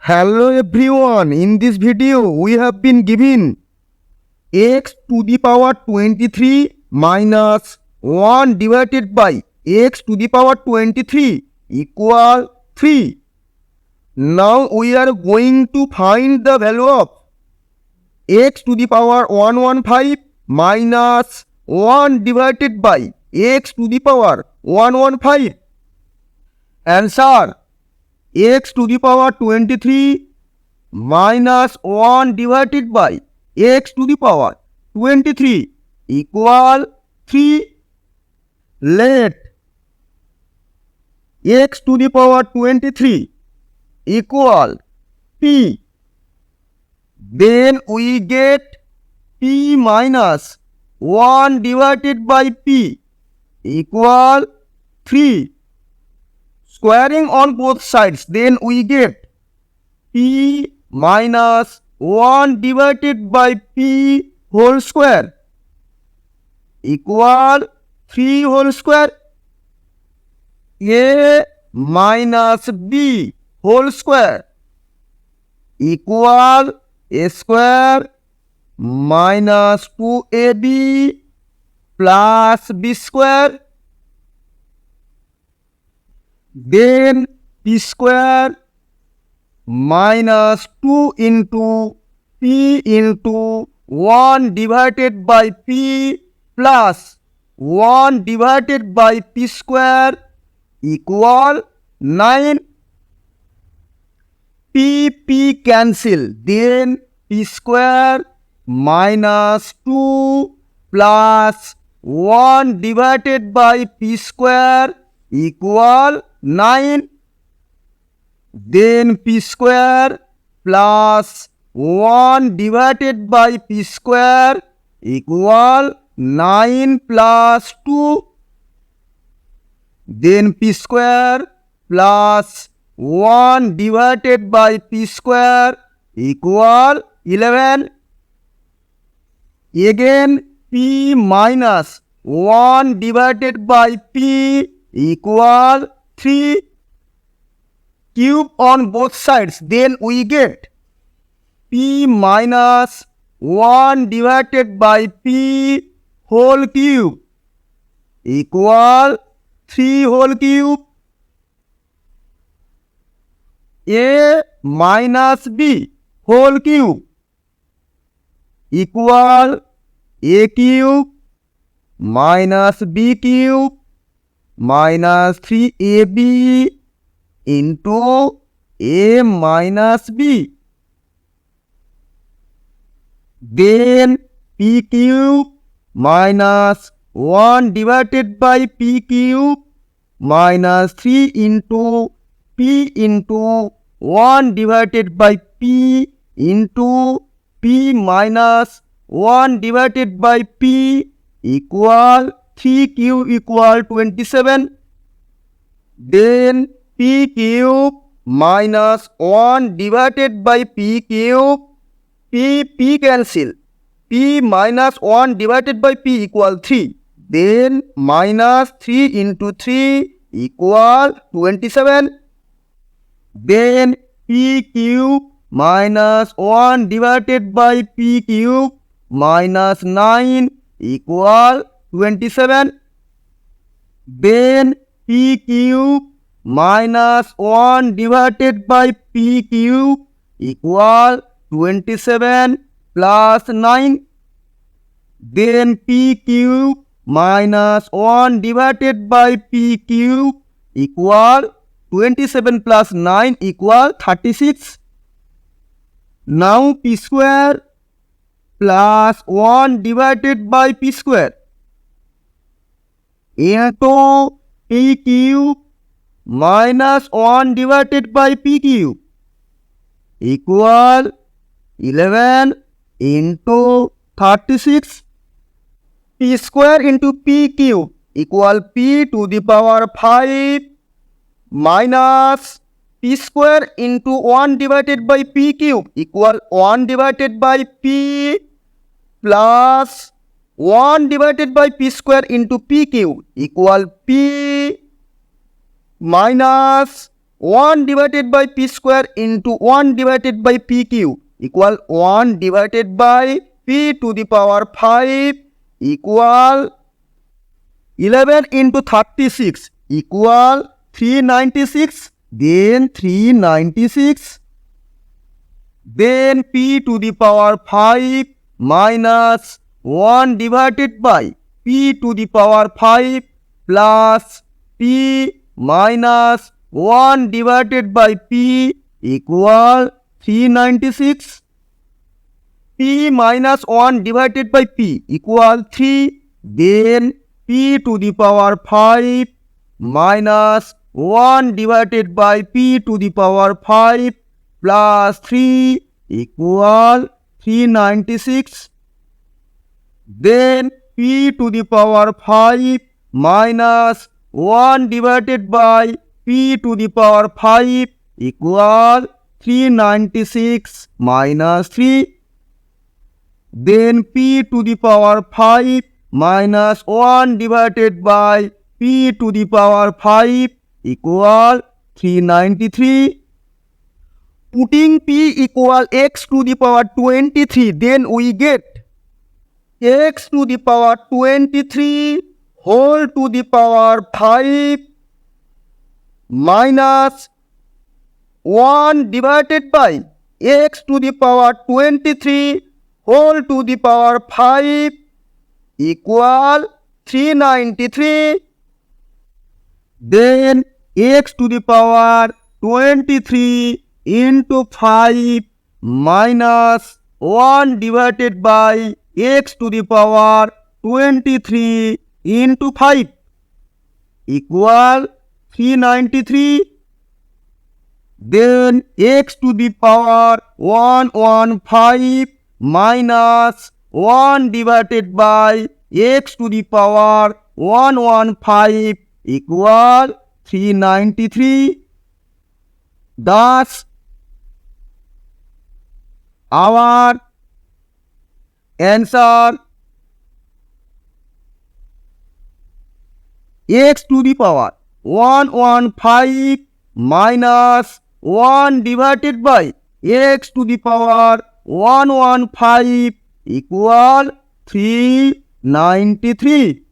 Hello everyone, in this video we have been given x to the power 23 minus 1 divided by x to the power 23 equal 3. Now we are going to find the value of x to the power 115 minus 1 divided by x to the power 115. Answer: x to the power 23 minus 1 divided by x to the power 23 equal 3. Let x to the power 23 equal p. Then we get p minus 1 divided by p equal 3. Squaring on both sides, then we get p minus 1 divided by p whole square equal 3 whole square. A minus b whole square equal a square minus 2ab plus b square. Then p square minus 2 into p into 1 divided by p plus 1 divided by p square equal 9. P cancel. Then p square minus 2 plus 1 divided by p square equal 9. Then p square plus 1 divided by p square equal 9 plus 2. Then p square plus 1 divided by p square equal 11. Again p minus 1 divided by p equal 3. Cube on both sides, then we get p minus 1 divided by p whole cube equal 3 whole cube. A minus b whole cube equal a cube minus b cube minus 3ab into a minus b. Then p cube minus 1 divided by p cube minus 3 into p into 1 divided by p into p minus 1 divided by p equal 3 cube equal 27. Then p cube minus 1 divided by p cube, p cancel. P minus 1 divided by p equal 3. Then minus 3 into 3 equal 27. Then p cube minus 1 divided by p cube minus 9 equal 27. Then p cube minus 1 divided by p cube equal 27 plus 9. Then p cube minus 1 divided by p cube equal 27 plus 9 equal 36. Now p square plus 1 divided by p square into p cube minus 1 divided by p cube equal 11 into 36. P square into p cube equal p to the power 5 minus p square into 1 divided by p cube equal 1 divided by p plus 1 divided by p square into p cube equal p minus 1 divided by p square into 1 divided by p cube equal 1 divided by p to the power 5 equal 11 into 36 equal 396. Then 396. Then p to the power 5 minus 1 divided by p to the power 5 plus p minus 1 divided by p equal 396. P minus 1 divided by p equal 3. Then p to the power 5 minus 1 divided by p to the power 5 plus 3 equal 396. Then p to the power 5 minus 1 divided by p to the power 5 equal 396 minus 3. Then p to the power 5 minus 1 divided by p to the power 5 equal 393. Putting p equal x to the power 23, then we get x to the power 23 whole to the power 5 minus 1 divided by x to the power 23 whole to the power 5 equal 393. Then x to the power 23 into 5 minus 1 divided by x to the power 23 into 5 equal 393. Then x to the power 115 minus 1 divided by x to the power 115 equal 393. Thus, our answer x to the power 115 minus 1 divided by x to the power 115 equal 393.